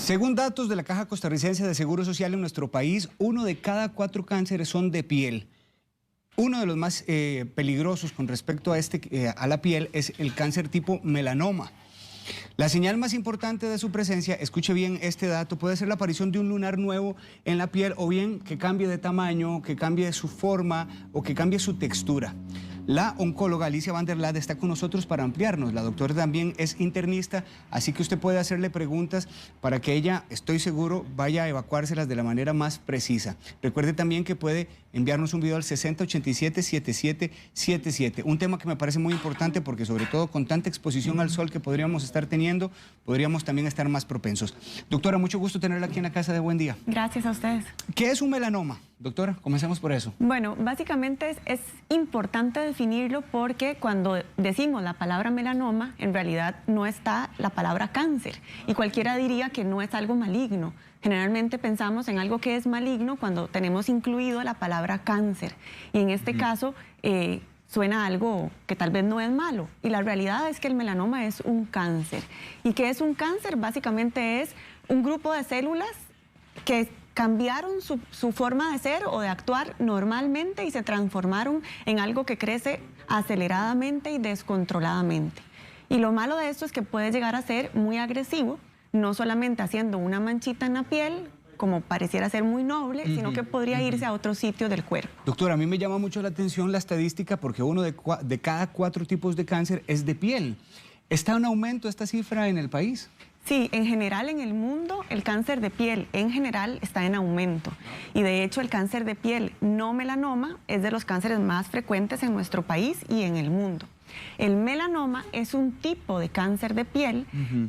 Según datos de la Caja Costarricense de Seguro Social en nuestro país, 1 de cada 4 cánceres son de piel. Uno de los más peligrosos con respecto a la piel es el cáncer tipo melanoma. La señal más importante de su presencia, escuche bien este dato, puede ser la aparición de un lunar nuevo en la piel o bien que cambie de tamaño, que cambie su forma o que cambie su textura. La oncóloga Alicia Van der Laat está con nosotros para ampliarnos. La doctora también es internista, así que usted puede hacerle preguntas para que ella, estoy seguro, vaya a evacuárselas de la manera más precisa. Recuerde también que puede enviarnos un video al 6087-7777. Un tema que me parece muy importante porque sobre todo con tanta exposición al sol que podríamos estar teniendo, podríamos también estar más propensos. Doctora, mucho gusto tenerla aquí en la casa de Buen Día. Gracias a ustedes. ¿Qué es un melanoma? Doctora, comencemos por eso. Bueno, básicamente es importante definirlo porque cuando decimos la palabra melanoma, en realidad no está la palabra cáncer. Y cualquiera diría que no es algo maligno. Generalmente pensamos en algo que es maligno cuando tenemos incluido la palabra cáncer. Y en este caso suena algo que tal vez no es malo. Y la realidad es que el melanoma es un cáncer. ¿Y qué es un cáncer? Básicamente es un grupo de células que cambiaron su forma de ser o de actuar normalmente y se transformaron en algo que crece aceleradamente y descontroladamente. Y lo malo de esto es que puede llegar a ser muy agresivo, no solamente haciendo una manchita en la piel, como pareciera ser muy noble, sino que podría irse a otro sitio del cuerpo. Doctora, a mí me llama mucho la atención la estadística porque uno de cada 4 tipos de cáncer es de piel. ¿Está en aumento esta cifra en el país? Sí, en general en el mundo el cáncer de piel en general está en aumento y de hecho el cáncer de piel no melanoma es de los cánceres más frecuentes en nuestro país y en el mundo. El melanoma es un tipo de cáncer de piel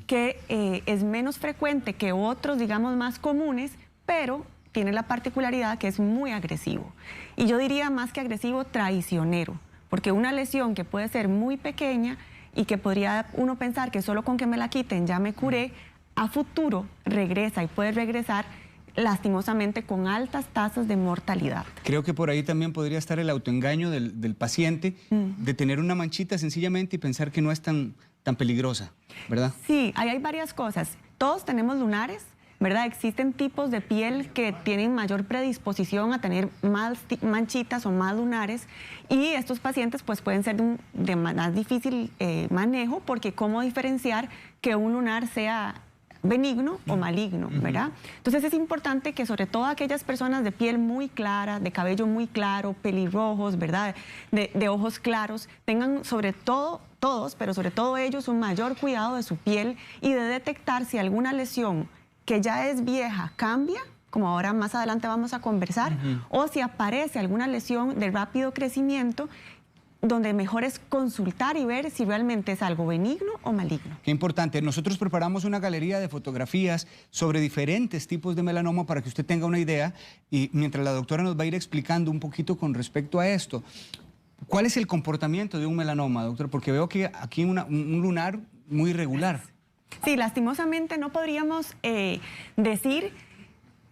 que es menos frecuente que otros, digamos, más comunes, pero tiene la particularidad que es muy agresivo. Y yo diría más que agresivo, traicionero, porque una lesión que puede ser muy pequeña y que podría uno pensar que solo con que me la quiten ya me curé, a futuro regresa y puede regresar lastimosamente con altas tasas de mortalidad. Creo que por ahí también podría estar el autoengaño del paciente de tener una manchita sencillamente y pensar que no es tan peligrosa, ¿verdad? Sí, ahí hay varias cosas. Todos tenemos lunares, ¿verdad? Existen tipos de piel que tienen mayor predisposición a tener más manchitas o más lunares y estos pacientes pues pueden ser de más difícil manejo porque cómo diferenciar que un lunar sea benigno o maligno, ¿verdad? Entonces es importante que sobre todo aquellas personas de piel muy clara, de cabello muy claro, pelirrojos, ¿verdad? De ojos claros, tengan sobre todo, todos, pero sobre todo ellos, un mayor cuidado de su piel y de detectar si alguna lesión que ya es vieja cambia, como ahora más adelante vamos a conversar, o si aparece alguna lesión de rápido crecimiento, donde mejor es consultar y ver si realmente es algo benigno o maligno. Qué importante. Nosotros preparamos una galería de fotografías sobre diferentes tipos de melanoma para que usted tenga una idea y mientras la doctora nos va a ir explicando un poquito con respecto a esto. ¿Cuál es el comportamiento de un melanoma, doctora? Porque veo que aquí un lunar muy irregular. Sí, lastimosamente no podríamos decir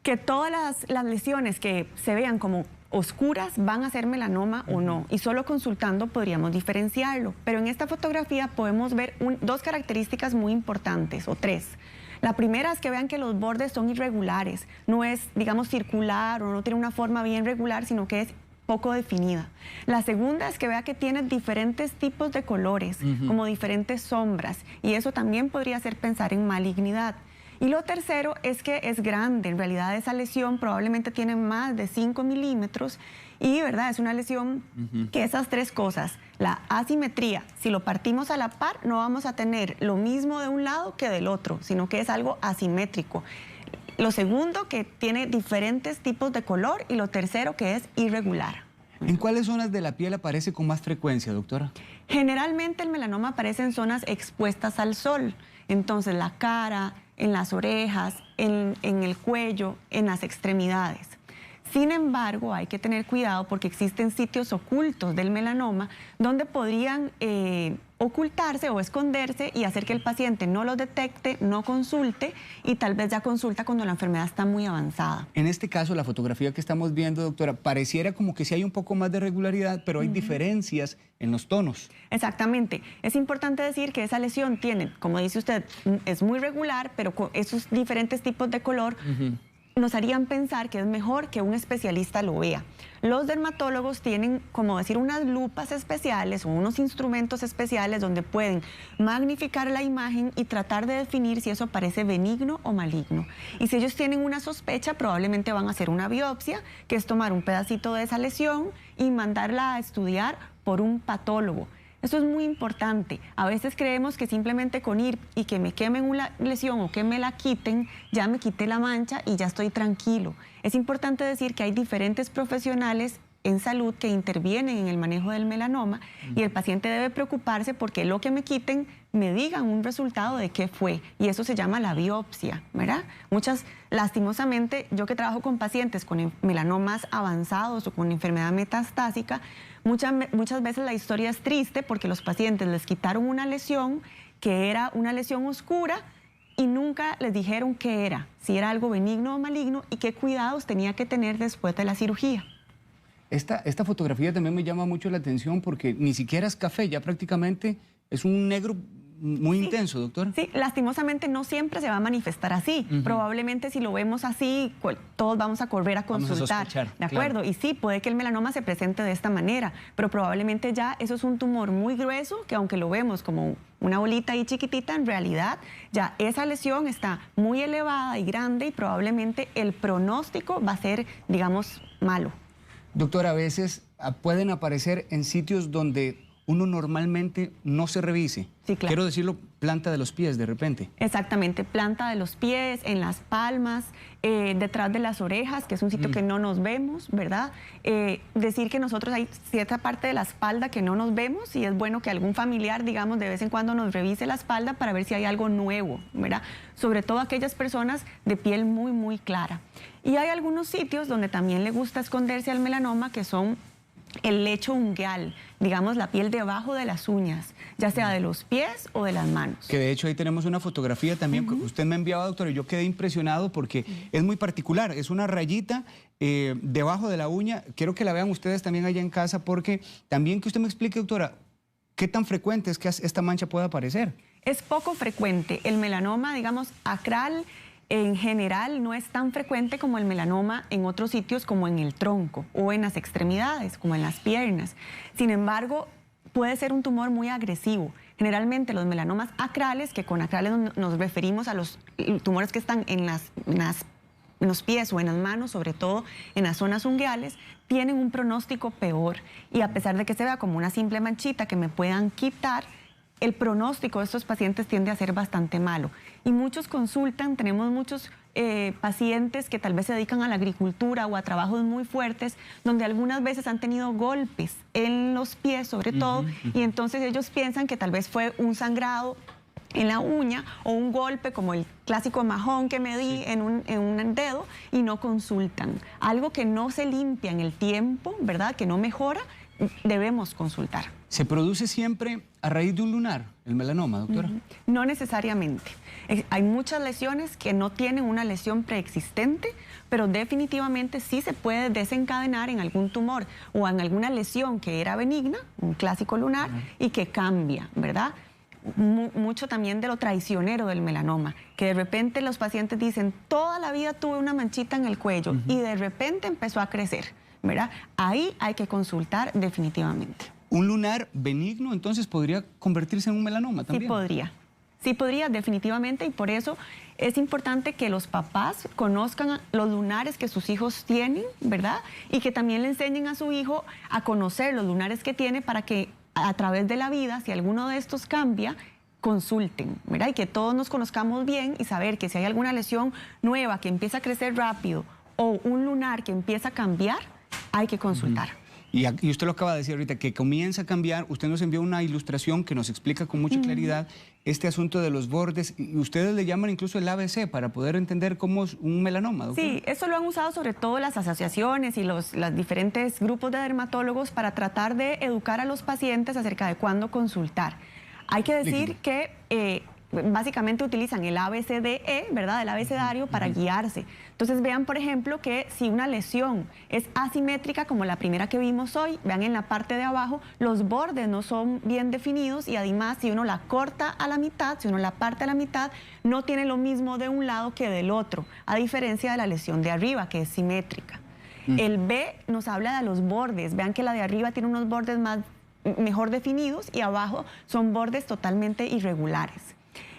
que todas las lesiones que se vean como oscuras van a ser melanoma o no, y solo consultando podríamos diferenciarlo. Pero en esta fotografía podemos ver 2 características muy importantes, o 3. La primera es que vean que los bordes son irregulares, no es, digamos, circular o no tiene una forma bien regular, sino que es poco definida. La segunda es que vea que tiene diferentes tipos de colores, como diferentes sombras, y eso también podría hacer pensar en malignidad. Y lo tercero es que es grande, en realidad esa lesión probablemente tiene más de 5 milímetros y, ¿verdad? Es una lesión que esas 3 cosas, la asimetría, si lo partimos a la par no vamos a tener lo mismo de un lado que del otro, sino que es algo asimétrico. Lo segundo, que tiene diferentes tipos de color y lo tercero, que es irregular. ¿En cuáles zonas de la piel aparece con más frecuencia, doctora? Generalmente el melanoma aparece en zonas expuestas al sol, entonces la cara, en las orejas, en el cuello, en las extremidades. Sin embargo, hay que tener cuidado porque existen sitios ocultos del melanoma donde podrían ocultarse o esconderse y hacer que el paciente no los detecte, no consulte y tal vez ya consulta cuando la enfermedad está muy avanzada. En este caso, la fotografía que estamos viendo, doctora, pareciera como que sí hay un poco más de regularidad, pero hay diferencias en los tonos. Exactamente. Es importante decir que esa lesión tiene, como dice usted, es muy regular, pero con esos diferentes tipos de color nos harían pensar que es mejor que un especialista lo vea. Los dermatólogos tienen, como decir, unas lupas especiales o unos instrumentos especiales donde pueden magnificar la imagen y tratar de definir si eso parece benigno o maligno. Y si ellos tienen una sospecha, probablemente van a hacer una biopsia, que es tomar un pedacito de esa lesión y mandarla a estudiar por un patólogo. Eso es muy importante. A veces creemos que simplemente con ir y que me quemen una lesión o que me la quiten, ya me quité la mancha y ya estoy tranquilo. Es importante decir que hay diferentes profesionales en salud que intervienen en el manejo del melanoma y el paciente debe preocuparse porque lo que me quiten me digan un resultado de qué fue, y eso se llama la biopsia, ¿verdad? Lastimosamente, yo que trabajo con pacientes con melanomas avanzados o con enfermedad metastásica, muchas veces la historia es triste porque los pacientes les quitaron una lesión que era una lesión oscura y nunca les dijeron qué era, si era algo benigno o maligno y qué cuidados tenía que tener después de la cirugía. Esta fotografía también me llama mucho la atención porque ni siquiera es café, ya prácticamente es un negro muy intenso, doctora. Sí, lastimosamente no siempre se va a manifestar así. Probablemente si lo vemos así, todos vamos a correr a consultar. ¿De acuerdo? Claro. Y sí, puede que el melanoma se presente de esta manera, pero probablemente ya eso es un tumor muy grueso que aunque lo vemos como una bolita ahí chiquitita, en realidad ya esa lesión está muy elevada y grande y probablemente el pronóstico va a ser, digamos, malo. Doctora, a veces pueden aparecer en sitios donde uno normalmente no se revise. Sí, claro. Quiero decirlo, planta de los pies de repente. Exactamente, planta de los pies, en las palmas, detrás de las orejas, que es un sitio que no nos vemos, ¿verdad? Decir que nosotros hay cierta parte de la espalda que no nos vemos y es bueno que algún familiar, digamos, de vez en cuando nos revise la espalda para ver si hay algo nuevo, ¿verdad? Sobre todo aquellas personas de piel muy, muy clara. Y hay algunos sitios donde también le gusta esconderse al melanoma, que son el lecho ungueal, digamos la piel debajo de las uñas, ya sea de los pies o de las manos. Que de hecho ahí tenemos una fotografía también que usted me enviaba, doctora, y yo quedé impresionado porque es muy particular, es una rayita debajo de la uña. Quiero que la vean ustedes también allá en casa porque también que usted me explique, doctora, ¿qué tan frecuente es que esta mancha pueda aparecer? Es poco frecuente. El melanoma, digamos, acral, en general no es tan frecuente como el melanoma en otros sitios como en el tronco o en las extremidades, como en las piernas. Sin embargo, puede ser un tumor muy agresivo. Generalmente los melanomas acrales, que con acrales nos referimos a los tumores que están en los pies o en las manos, sobre todo en las zonas ungueales, tienen un pronóstico peor. Y a pesar de que se vea como una simple manchita que me puedan quitar, el pronóstico de estos pacientes tiende a ser bastante malo. Y muchos consultan, tenemos muchos pacientes que tal vez se dedican a la agricultura o a trabajos muy fuertes, donde algunas veces han tenido golpes en los pies sobre todo, y entonces ellos piensan que tal vez fue un sangrado en la uña o un golpe como el clásico majón que me di en un dedo y no consultan. Algo que no se limpia en el tiempo, ¿verdad? Que no mejora, debemos consultar. ¿Se produce siempre a raíz de un lunar, el melanoma, doctora? No necesariamente. Hay muchas lesiones que no tienen una lesión preexistente, pero definitivamente sí se puede desencadenar en algún tumor o en alguna lesión que era benigna, un clásico lunar, y que cambia, ¿verdad? Mucho también de lo traicionero del melanoma, que de repente los pacientes dicen, toda la vida tuve una manchita en el cuello y de repente empezó a crecer, ¿verdad? Ahí hay que consultar definitivamente. ¿Un lunar benigno entonces podría convertirse en un melanoma también? Sí podría definitivamente, y por eso es importante que los papás conozcan los lunares que sus hijos tienen, ¿verdad? Y que también le enseñen a su hijo a conocer los lunares que tiene para que a través de la vida, si alguno de estos cambia, consulten, ¿verdad? Y que todos nos conozcamos bien y saber que si hay alguna lesión nueva que empieza a crecer rápido o un lunar que empieza a cambiar, hay que consultar. Y usted lo acaba de decir ahorita, que comienza a cambiar. Usted nos envió una ilustración que nos explica con mucha claridad este asunto de los bordes. Y ustedes le llaman incluso el ABC para poder entender cómo es un melanoma, doctora. Sí, eso lo han usado sobre todo las asociaciones y los diferentes grupos de dermatólogos para tratar de educar a los pacientes acerca de cuándo consultar. Hay que decir que básicamente utilizan el ABCDE, ¿verdad?, el abecedario para guiarse. Entonces vean, por ejemplo, que si una lesión es asimétrica, como la primera que vimos hoy, vean en la parte de abajo, los bordes no son bien definidos y además si uno la corta a la mitad, si uno la parte a la mitad, no tiene lo mismo de un lado que del otro, a diferencia de la lesión de arriba, que es simétrica. El B nos habla de los bordes. Vean que la de arriba tiene unos bordes mejor definidos y abajo son bordes totalmente irregulares.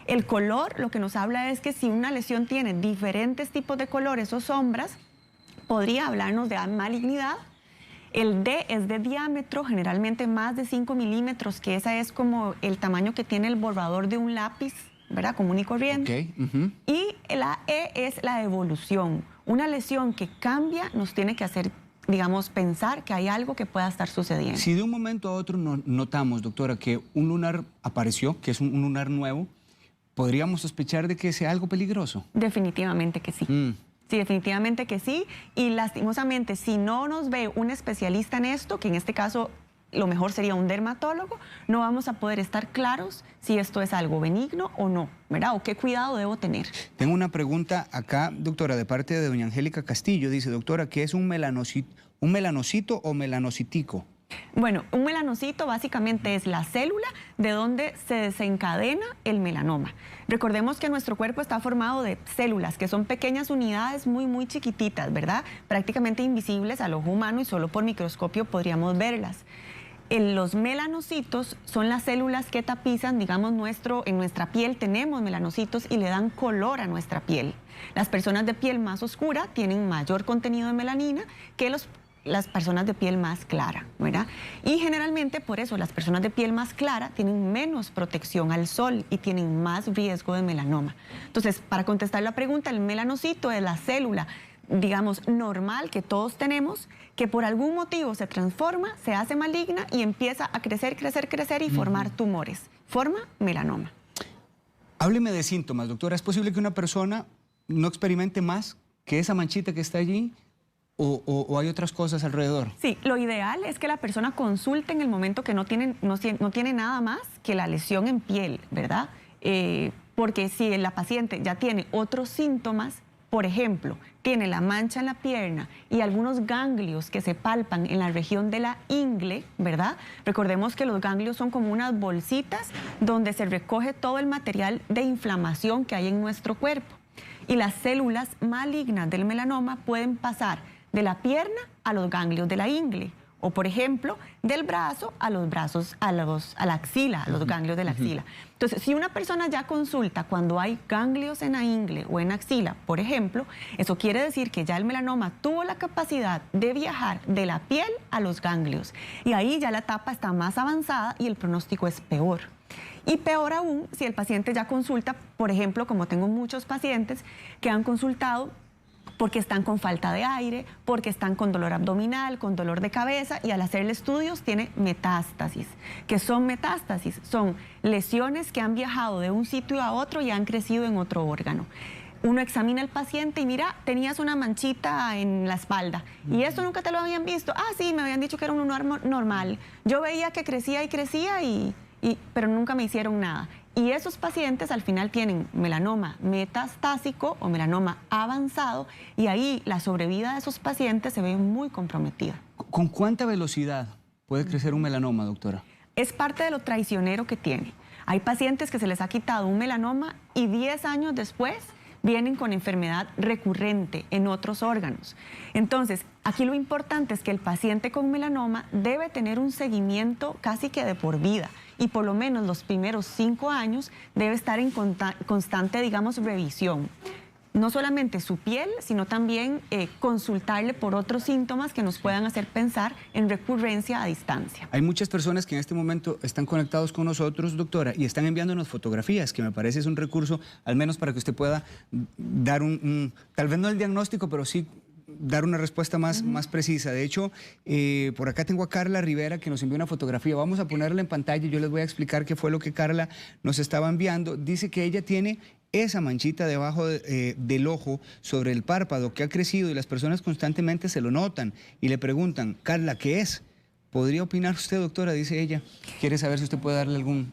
El color lo que nos habla es que si una lesión tiene diferentes tipos de colores o sombras, podría hablarnos de malignidad. El D es de diámetro, generalmente más de 5 milímetros, que esa es como el tamaño que tiene el borrador de un lápiz, ¿verdad?, común y corriente. Y la E es la evolución. Una lesión que cambia nos tiene que hacer, digamos, pensar que hay algo que pueda estar sucediendo. Si de un momento a otro notamos, doctora, que un lunar apareció, que es un lunar nuevo, ¿podríamos sospechar de que sea algo peligroso? Definitivamente que sí. Sí, definitivamente que sí. Y lastimosamente, si no nos ve un especialista en esto, que en este caso lo mejor sería un dermatólogo, no vamos a poder estar claros si esto es algo benigno o no, ¿verdad? O qué cuidado debo tener. Tengo una pregunta acá, doctora, de parte de doña Angélica Castillo. Dice, doctora, ¿qué es un melanocito o melanocitico? Bueno, un melanocito básicamente es la célula de donde se desencadena el melanoma. Recordemos que nuestro cuerpo está formado de células, que son pequeñas unidades muy chiquititas, ¿verdad? Prácticamente invisibles al ojo humano y solo por microscopio podríamos verlas. Los melanocitos son las células que tapizan, digamos, en nuestra piel tenemos melanocitos y le dan color a nuestra piel. Las personas de piel más oscura tienen mayor contenido de melanina que las personas de piel más clara, ¿verdad? Y generalmente por eso las personas de piel más clara tienen menos protección al sol y tienen más riesgo de melanoma. Entonces, para contestar la pregunta, el melanocito es la célula, digamos, normal que todos tenemos, que por algún motivo se transforma, se hace maligna y empieza a crecer y formar tumores. Forma melanoma. Hábleme de síntomas, doctora. ¿Es posible que una persona no experimente más que esa manchita que está allí? ¿O hay otras cosas alrededor? Sí, lo ideal es que la persona consulte en el momento que no tiene nada más que la lesión en piel, ¿verdad? Porque si la paciente ya tiene otros síntomas, por ejemplo, tiene la mancha en la pierna y algunos ganglios que se palpan en la región de la ingle, ¿verdad? Recordemos que los ganglios son como unas bolsitas donde se recoge todo el material de inflamación que hay en nuestro cuerpo. Y las células malignas del melanoma pueden pasar de la pierna a los ganglios de la ingle, o por ejemplo, del brazo a los brazos, a la axila, a los ganglios de la axila. Entonces, si una persona ya consulta cuando hay ganglios en la ingle o en axila, por ejemplo, eso quiere decir que ya el melanoma tuvo la capacidad de viajar de la piel a los ganglios, y ahí ya la etapa está más avanzada y el pronóstico es peor. Y peor aún si el paciente ya consulta, por ejemplo, como tengo muchos pacientes que han consultado porque están con falta de aire, porque están con dolor abdominal, con dolor de cabeza, y al hacerle estudios tiene metástasis. ¿Qué son metástasis? Son lesiones que han viajado de un sitio a otro y han crecido en otro órgano. Uno examina al paciente y mira, tenías una manchita en la espalda y esto nunca te lo habían visto. Ah, sí, me habían dicho que era un lunar normal. Yo veía que crecía y crecía, pero nunca me hicieron nada. Y esos pacientes al final tienen melanoma metastásico o melanoma avanzado, y ahí la sobrevida de esos pacientes se ve muy comprometida. ¿Con cuánta velocidad puede crecer un melanoma, doctora? Es parte de lo traicionero que tiene. Hay pacientes que se les ha quitado un melanoma y 10 años después vienen con enfermedad recurrente en otros órganos. Entonces, aquí lo importante es que el paciente con melanoma debe tener un seguimiento casi que de por vida, y por lo menos los primeros 5 años debe estar en constante, digamos, revisión. No solamente su piel, sino también consultarle por otros síntomas que nos puedan hacer pensar en recurrencia a distancia. Hay muchas personas que en este momento están conectados con nosotros, doctora, y están enviándonos fotografías, que me parece es un recurso, al menos para que usted pueda dar tal vez no el diagnóstico, pero sí dar una respuesta más precisa. De hecho, por acá tengo a Carla Rivera que nos envió una fotografía. Vamos a ponerla en pantalla y yo les voy a explicar qué fue lo que Carla nos estaba enviando. Dice que ella tiene esa manchita debajo del ojo sobre el párpado que ha crecido y las personas constantemente se lo notan y le preguntan, Carla, ¿qué es? ¿Podría opinar usted, doctora? Dice ella. Quiere saber si usted puede darle alguna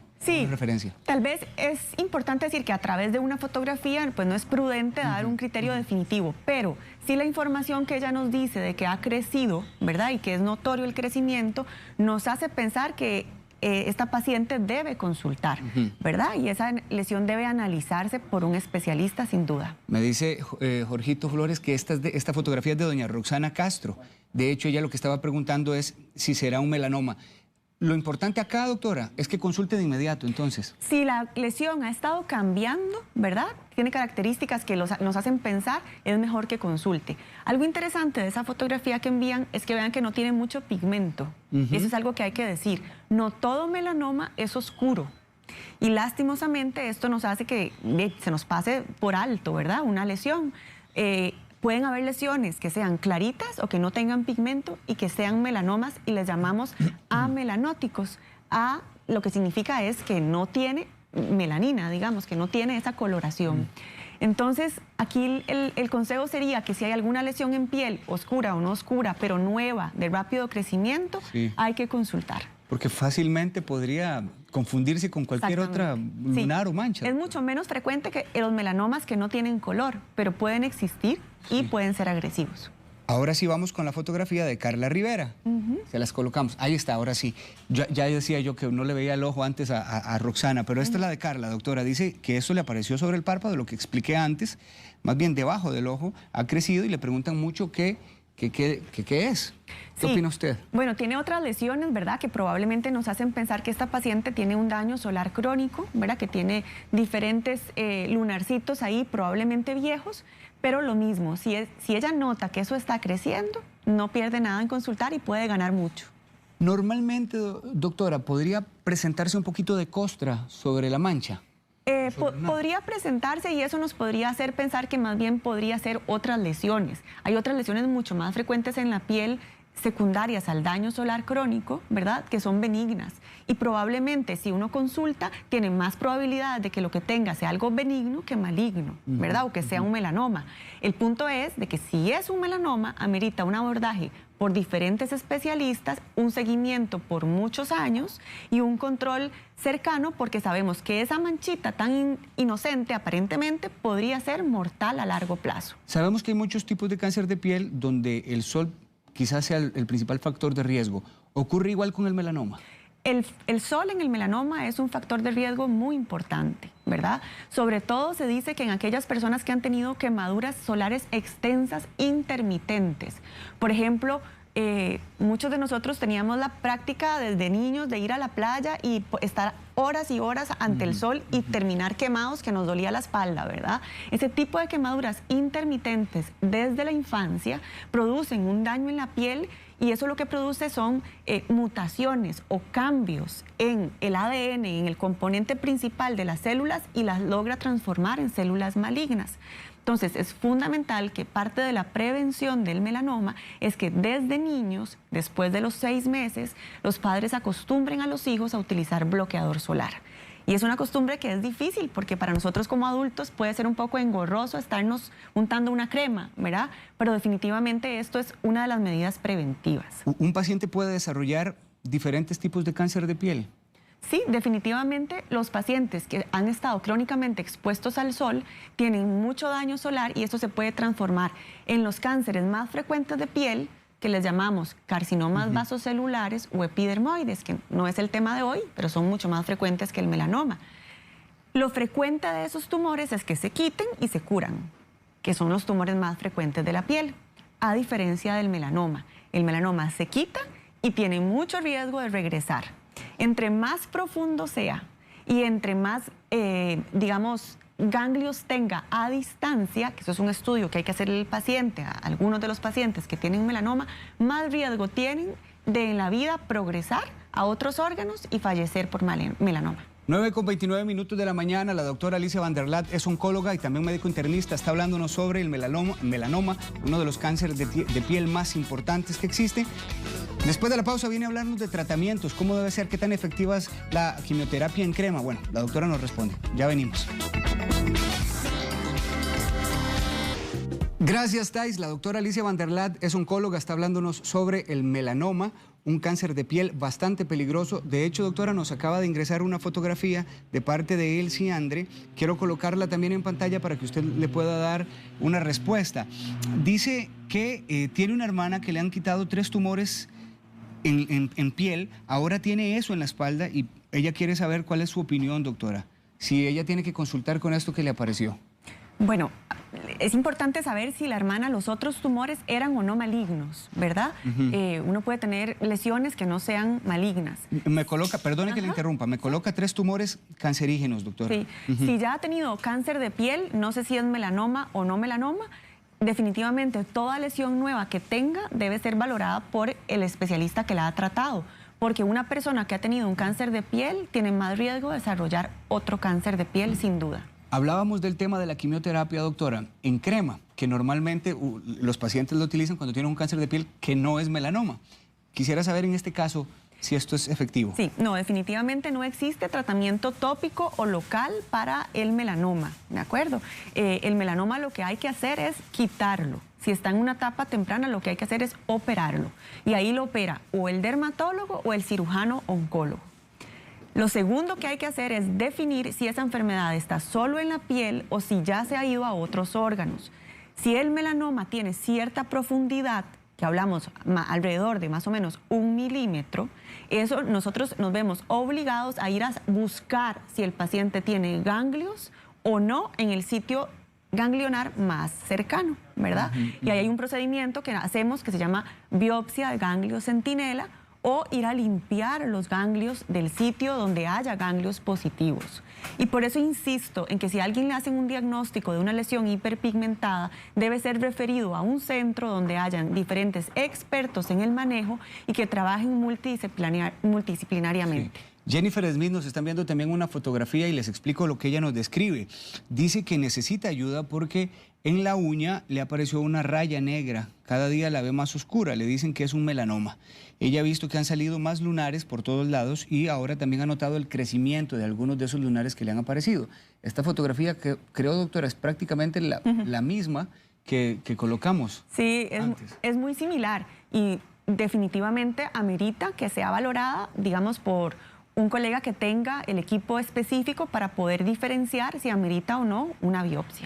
referencia. Tal vez es importante decir que a través de una fotografía pues no es prudente dar un criterio definitivo, pero sí la información que ella nos dice de que ha crecido, ¿verdad? Y que es notorio el crecimiento, nos hace pensar que esta paciente debe consultar, ¿verdad? Y esa lesión debe analizarse por un especialista sin duda. Me dice Jorgito Flores que esta fotografía es de doña Roxana Castro. De hecho, ella lo que estaba preguntando es si será un melanoma. Lo importante acá, doctora, es que consulte de inmediato, entonces. Si la lesión ha estado cambiando, ¿verdad? Tiene características que nos hacen pensar, es mejor que consulte. Algo interesante de esa fotografía que envían es que vean que no tiene mucho pigmento. Eso es algo que hay que decir. No todo melanoma es oscuro. Y lastimosamente esto nos hace que se nos pase por alto, ¿verdad? Una lesión. Pueden haber lesiones que sean claritas o que no tengan pigmento y que sean melanomas y les llamamos amelanóticos. A lo que significa es que no tiene melanina, digamos, que no tiene esa coloración. Entonces, aquí el consejo sería que si hay alguna lesión en piel, oscura o no oscura, pero nueva, de rápido crecimiento, hay que consultar. Porque fácilmente podría confundirse con cualquier otra lunar o mancha. Es mucho menos frecuente que los melanomas que no tienen color, pero pueden existir y pueden ser agresivos. Ahora sí vamos con la fotografía de Carla Rivera. Se las colocamos. Ahí está, ahora sí. Ya decía yo que no le veía el ojo antes a Roxana, pero esta es la de Carla, doctora. Dice que eso le apareció sobre el párpado, lo que expliqué antes, más bien debajo del ojo, ha crecido y le preguntan mucho qué es. ¿Qué opina usted? Bueno, tiene otras lesiones, ¿verdad? Que probablemente nos hacen pensar que esta paciente tiene un daño solar crónico, ¿verdad? Que tiene diferentes lunarcitos ahí, probablemente viejos, pero lo mismo, si ella nota que eso está creciendo, no pierde nada en consultar y puede ganar mucho. Normalmente, doctora, ¿podría presentarse un poquito de costra sobre la mancha? Podría presentarse y eso nos podría hacer pensar que más bien podría ser otras lesiones. Hay otras lesiones mucho más frecuentes en la piel secundarias al daño solar crónico, ¿verdad? Que son benignas. Y probablemente si uno consulta, tiene más probabilidad de que lo que tenga sea algo benigno que maligno, ¿verdad? O que sea un melanoma. El punto es de que si es un melanoma, amerita un abordaje por diferentes especialistas, un seguimiento por muchos años y un control cercano porque sabemos que esa manchita tan inocente aparentemente podría ser mortal a largo plazo. Sabemos que hay muchos tipos de cáncer de piel donde el sol quizás sea el principal factor de riesgo. ¿Ocurre igual con el melanoma? El sol en el melanoma es un factor de riesgo muy importante, ¿verdad? Sobre todo se dice que en aquellas personas que han tenido quemaduras solares extensas intermitentes. Por ejemplo, muchos de nosotros teníamos la práctica desde niños de ir a la playa y estar horas y horas ante el sol y terminar quemados que nos dolía la espalda, ¿verdad? Ese tipo de quemaduras intermitentes desde la infancia producen un daño en la piel y eso lo que produce son mutaciones o cambios en el ADN, en el componente principal de las células y las logra transformar en células malignas. Entonces, es fundamental que parte de la prevención del melanoma es que desde niños, después de los 6 meses, los padres acostumbren a los hijos a utilizar bloqueador solar. Y es una costumbre que es difícil porque para nosotros como adultos puede ser un poco engorroso estarnos untando una crema, ¿verdad? Pero definitivamente esto es una de las medidas preventivas. ¿Un paciente puede desarrollar diferentes tipos de cáncer de piel? Sí, definitivamente los pacientes que han estado crónicamente expuestos al sol tienen mucho daño solar y esto se puede transformar en los cánceres más frecuentes de piel, que les llamamos carcinomas vasocelulares o epidermoides, que no es el tema de hoy, pero son mucho más frecuentes que el melanoma. Lo frecuente de esos tumores es que se quiten y se curan, que son los tumores más frecuentes de la piel, a diferencia del melanoma. El melanoma se quita y tiene mucho riesgo de regresar. Entre más profundo sea y entre más, digamos, ganglios tenga a distancia, que eso es un estudio que hay que hacer el paciente, a algunos de los pacientes que tienen melanoma, más riesgo tienen de en la vida progresar a otros órganos y fallecer por melanoma. 9:29 de la mañana, la doctora Alicia Van der Laat es oncóloga y también médico internista. Está hablándonos sobre el melanoma, uno de los cánceres de piel más importantes que existe. Después de la pausa viene a hablarnos de tratamientos, cómo debe ser, qué tan efectiva es la quimioterapia en crema. Bueno, la doctora nos responde. Ya venimos. Gracias, Thais. La doctora Alicia Van der Laat es oncóloga, está hablándonos sobre el melanoma, un cáncer de piel bastante peligroso. De hecho, doctora, nos acaba de ingresar una fotografía de parte de Elsie Andre. Quiero colocarla también en pantalla para que usted le pueda dar una respuesta. Dice que tiene una hermana que le han quitado 3 tumores en piel, ahora tiene eso en la espalda y ella quiere saber cuál es su opinión, doctora. Si ella tiene que consultar con esto que le apareció. Bueno, es importante saber si la hermana, los otros tumores eran o no malignos, ¿verdad? Uno puede tener lesiones que no sean malignas. Me coloca, perdone que le interrumpa, me coloca 3 tumores cancerígenos, doctora. Sí, si ya ha tenido cáncer de piel, no sé si es melanoma o no melanoma, definitivamente toda lesión nueva que tenga debe ser valorada por el especialista que la ha tratado, porque una persona que ha tenido un cáncer de piel tiene más riesgo de desarrollar otro cáncer de piel, sin duda. Hablábamos del tema de la quimioterapia, doctora, en crema, que normalmente los pacientes lo utilizan cuando tienen un cáncer de piel que no es melanoma. Quisiera saber en este caso si esto es efectivo. Sí, no, definitivamente no existe tratamiento tópico o local para el melanoma, ¿de acuerdo? El melanoma lo que hay que hacer es quitarlo. Si está en una etapa temprana, lo que hay que hacer es operarlo. Y ahí lo opera o el dermatólogo o el cirujano oncólogo. Lo segundo que hay que hacer es definir si esa enfermedad está solo en la piel o si ya se ha ido a otros órganos. Si el melanoma tiene cierta profundidad, que hablamos alrededor de más o menos 1 milímetro, eso nosotros nos vemos obligados a ir a buscar si el paciente tiene ganglios o no en el sitio ganglionar más cercano, ¿verdad? Y ahí hay un procedimiento que hacemos que se llama biopsia de ganglio centinela, o ir a limpiar los ganglios del sitio donde haya ganglios positivos. Y por eso insisto en que si a alguien le hacen un diagnóstico de una lesión hiperpigmentada, debe ser referido a un centro donde hayan diferentes expertos en el manejo y que trabajen multidisciplinariamente. Sí. Jennifer Smith nos están viendo también una fotografía y les explico lo que ella nos describe. Dice que necesita ayuda porque en la uña le apareció una raya negra. Cada día la ve más oscura. Le dicen que es un melanoma. Ella ha visto que han salido más lunares por todos lados y ahora también ha notado el crecimiento de algunos de esos lunares que le han aparecido. Esta fotografía, que creo, doctora, es prácticamente la misma que colocamos. Sí, es muy similar y definitivamente amerita que sea valorada, digamos, por un colega que tenga el equipo específico para poder diferenciar si amerita o no una biopsia.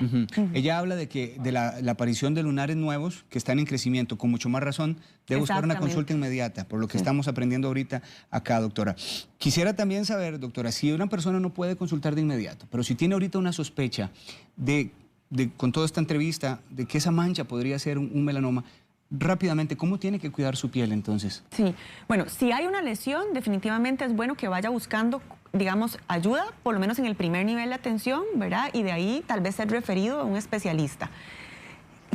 Ella habla de la aparición de lunares nuevos que están en crecimiento. Con mucho más razón debe buscar una consulta inmediata, por lo que estamos aprendiendo ahorita acá, doctora. Quisiera también saber, doctora, si una persona no puede consultar de inmediato, pero si tiene ahorita una sospecha con toda esta entrevista de que esa mancha podría ser un melanoma, rápidamente, ¿cómo tiene que cuidar su piel entonces? Sí, bueno, si hay una lesión, definitivamente es bueno que vaya buscando, digamos, ayuda, por lo menos en el primer nivel de atención, ¿verdad? Y de ahí tal vez ser referido a un especialista.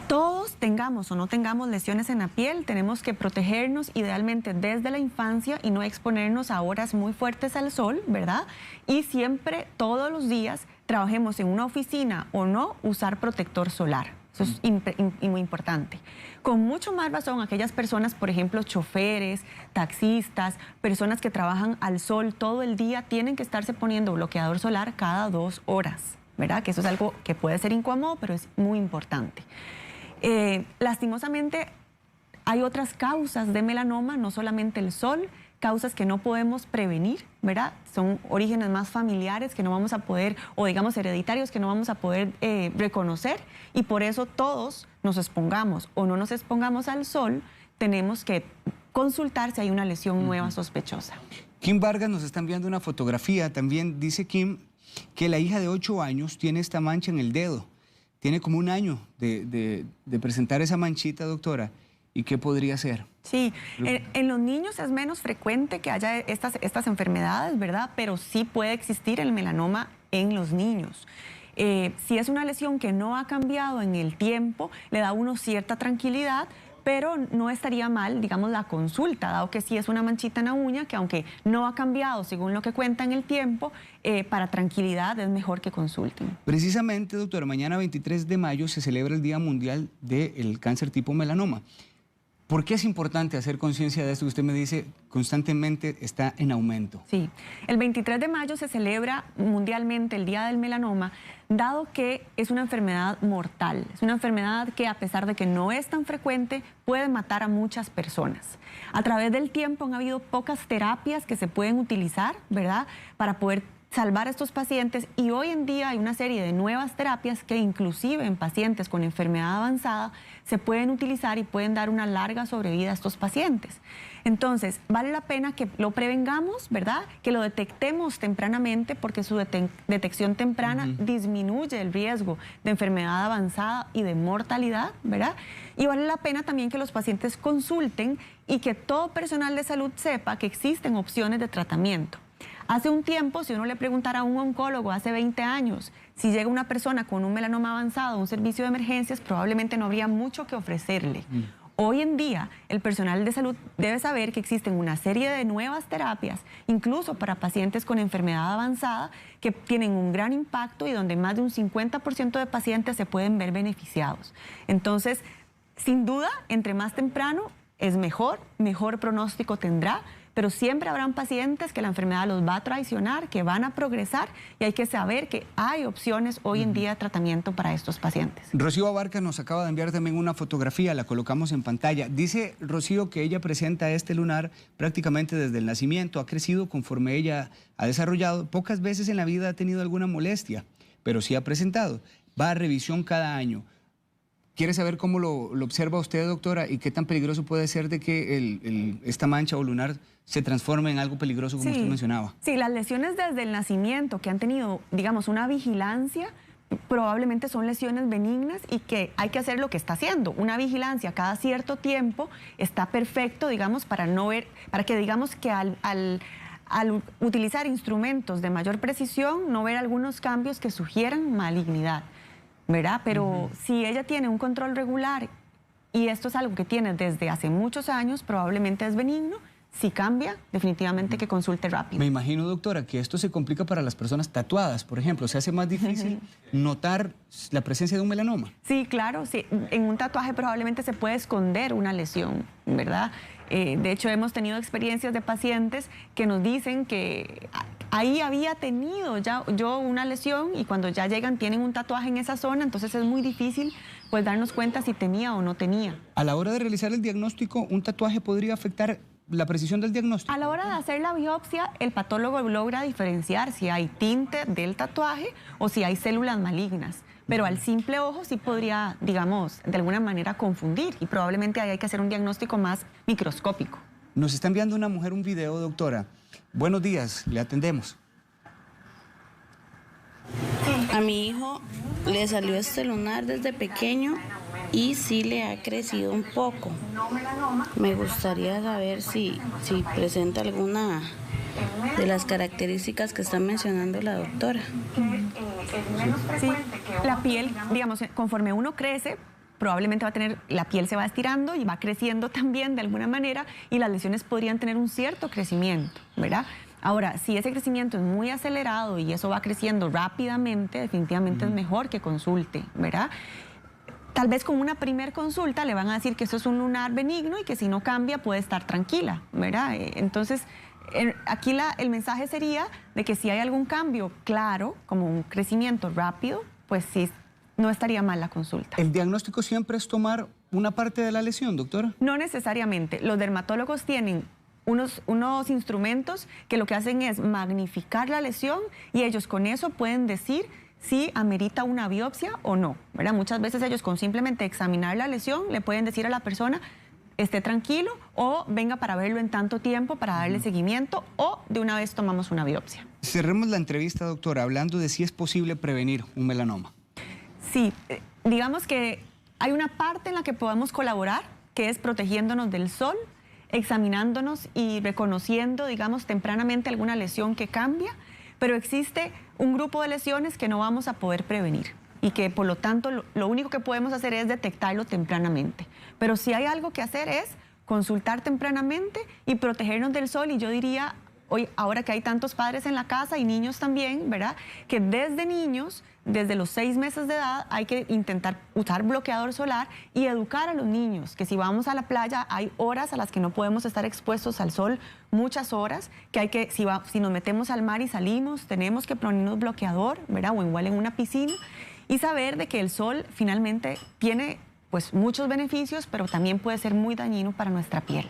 Todos tengamos o no tengamos lesiones en la piel, tenemos que protegernos idealmente desde la infancia y no exponernos a horas muy fuertes al sol, ¿verdad? Y siempre, todos los días, trabajemos en una oficina o no, usar protector solar. Eso es muy importante. Con mucho más razón, aquellas personas, por ejemplo, choferes, taxistas, personas que trabajan al sol todo el día, tienen que estarse poniendo bloqueador solar cada 2 horas, ¿verdad? Que eso es algo que puede ser incómodo, pero es muy importante. Lastimosamente, hay otras causas de melanoma, no solamente el sol, causas que no podemos prevenir, ¿verdad? Son orígenes más familiares que no vamos a poder, o digamos hereditarios que no vamos a poder reconocer, y por eso todos nos expongamos o no nos expongamos al sol, tenemos que consultar si hay una lesión nueva sospechosa. Kim Vargas nos está enviando una fotografía, también dice Kim que la hija de 8 años tiene esta mancha en el dedo, tiene como 1 año de presentar esa manchita, doctora. ¿Y qué podría ser? Sí, en los niños es menos frecuente que haya estas enfermedades, ¿verdad? Pero sí puede existir el melanoma en los niños. Si es una lesión que no ha cambiado en el tiempo, le da a uno cierta tranquilidad, pero no estaría mal, digamos, la consulta, dado que sí es una manchita en la uña, que aunque no ha cambiado según lo que cuenta en el tiempo, para tranquilidad es mejor que consulten. Precisamente, doctora, mañana 23 de mayo se celebra el Día Mundial del Cáncer tipo melanoma. ¿Por qué es importante hacer conciencia de esto que usted me dice constantemente está en aumento? Sí, el 23 de mayo se celebra mundialmente el Día del Melanoma, dado que es una enfermedad mortal. Es una enfermedad que, a pesar de que no es tan frecuente, puede matar a muchas personas. A través del tiempo han habido pocas terapias que se pueden utilizar, ¿verdad?, para poder salvar a estos pacientes, y hoy en día hay una serie de nuevas terapias que inclusive en pacientes con enfermedad avanzada se pueden utilizar y pueden dar una larga sobrevida a estos pacientes. Entonces, vale la pena que lo prevengamos, ¿verdad?, que lo detectemos tempranamente, porque su detección temprana disminuye el riesgo de enfermedad avanzada y de mortalidad, ¿verdad? Y vale la pena también que los pacientes consulten y que todo personal de salud sepa que existen opciones de tratamiento. Hace un tiempo, si uno le preguntara a un oncólogo hace 20 años, si llega una persona con un melanoma avanzado a un servicio de emergencias, probablemente no habría mucho que ofrecerle. Hoy en día, el personal de salud debe saber que existen una serie de nuevas terapias, incluso para pacientes con enfermedad avanzada, que tienen un gran impacto y donde más de un 50% de pacientes se pueden ver beneficiados. Entonces, sin duda, entre más temprano es mejor, mejor pronóstico tendrá, pero siempre habrán pacientes que la enfermedad los va a traicionar, que van a progresar, y hay que saber que hay opciones hoy en día de tratamiento para estos pacientes. Rocío Abarca nos acaba de enviar también una fotografía, la colocamos en pantalla. Dice Rocío que ella presenta este lunar prácticamente desde el nacimiento, ha crecido conforme ella ha desarrollado, pocas veces en la vida ha tenido alguna molestia, pero sí ha presentado, va a revisión cada año. ¿Quiere saber cómo lo observa usted, doctora, y qué tan peligroso puede ser de que esta mancha o lunar se transforme en algo peligroso, como usted mencionaba? Sí, las lesiones desde el nacimiento que han tenido, digamos, una vigilancia, probablemente son lesiones benignas y que hay que hacer lo que está haciendo. Una vigilancia cada cierto tiempo está perfecto, digamos, para no ver, para que digamos que al utilizar instrumentos de mayor precisión, no ver algunos cambios que sugieran malignidad, ¿verdad? Pero si ella tiene un control regular y esto es algo que tiene desde hace muchos años, probablemente es benigno. Si cambia, definitivamente que consulte rápido. Me imagino, doctora, que esto se complica para las personas tatuadas, por ejemplo. ¿Se hace más difícil notar la presencia de un melanoma? Sí, claro. Sí. En un tatuaje probablemente se puede esconder una lesión, ¿verdad? De hecho, hemos tenido experiencias de pacientes que nos dicen que ahí había tenido ya yo una lesión y cuando ya llegan tienen un tatuaje en esa zona, entonces es muy difícil pues darnos cuenta si tenía o no tenía. A la hora de realizar el diagnóstico, ¿un tatuaje podría afectar la precisión del diagnóstico? A la hora de hacer la biopsia, el patólogo logra diferenciar si hay tinte del tatuaje o si hay células malignas. Pero al simple ojo sí podría, digamos, de alguna manera confundir y probablemente ahí hay que hacer un diagnóstico más microscópico. Nos está enviando una mujer un video, doctora. Buenos días, le atendemos. A mi hijo le salió este lunar desde pequeño y sí le ha crecido un poco. Me gustaría saber si presenta alguna de las características que está mencionando la doctora. Sí, la piel, digamos, conforme uno crece, probablemente la piel se va estirando y va creciendo también de alguna manera y las lesiones podrían tener un cierto crecimiento, ¿verdad? Ahora, si ese crecimiento es muy acelerado y eso va creciendo rápidamente, definitivamente es mejor que consulte, ¿verdad? Tal vez con una primer consulta le van a decir que eso es un lunar benigno y que si no cambia puede estar tranquila, ¿verdad? Entonces, aquí el mensaje sería de que si hay algún cambio claro, como un crecimiento rápido, pues sí, no estaría mal la consulta. ¿El diagnóstico siempre es tomar una parte de la lesión, doctora? No necesariamente. Los dermatólogos tienen unos instrumentos que lo que hacen es magnificar la lesión y ellos con eso pueden decir si amerita una biopsia o no, ¿verdad? Muchas veces ellos con simplemente examinar la lesión le pueden decir a la persona esté tranquilo o venga para verlo en tanto tiempo para darle seguimiento o de una vez tomamos una biopsia. Cerremos la entrevista, doctora, hablando de si es posible prevenir un melanoma. Sí, digamos que hay una parte en la que podemos colaborar, que es protegiéndonos del sol, examinándonos y reconociendo, digamos, tempranamente alguna lesión que cambia, pero existe un grupo de lesiones que no vamos a poder prevenir. y que por lo tanto lo único que podemos hacer es detectarlo tempranamente. Pero si hay algo que hacer es consultar tempranamente y protegernos del sol, y yo diría, hoy, ahora que hay tantos padres en la casa y niños también, ¿verdad? Que desde niños, desde los 6 meses de edad, hay que intentar usar bloqueador solar y educar a los niños, que si vamos a la playa hay horas a las que no podemos estar expuestos al sol, muchas horas, que hay que, si nos metemos al mar y salimos, tenemos que ponernos bloqueador, ¿verdad? O igual en una piscina, y saber de que el sol finalmente tiene pues muchos beneficios, pero también puede ser muy dañino para nuestra piel.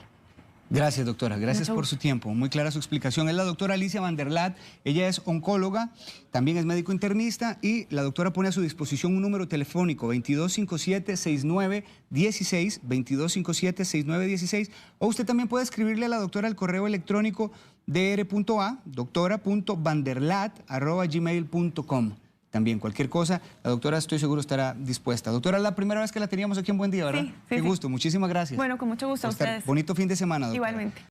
Gracias, doctora. Gracias por su tiempo. Muy clara su explicación. Es la doctora Alicia Van der Laat. Ella es oncóloga, también es médico internista, y la doctora pone a su disposición un número telefónico 2257-6916, 2257-6916, o usted también puede escribirle a la doctora al correo electrónico dr.a, doctora.vanderlaat@gmail.com. También cualquier cosa, la doctora estoy seguro estará dispuesta. Doctora, es la primera vez que la teníamos aquí en Buen Día, ¿verdad? Sí, sí, Qué gusto, muchísimas gracias. Bueno, con mucho gusto a ustedes. Bonito fin de semana, doctora. Igualmente.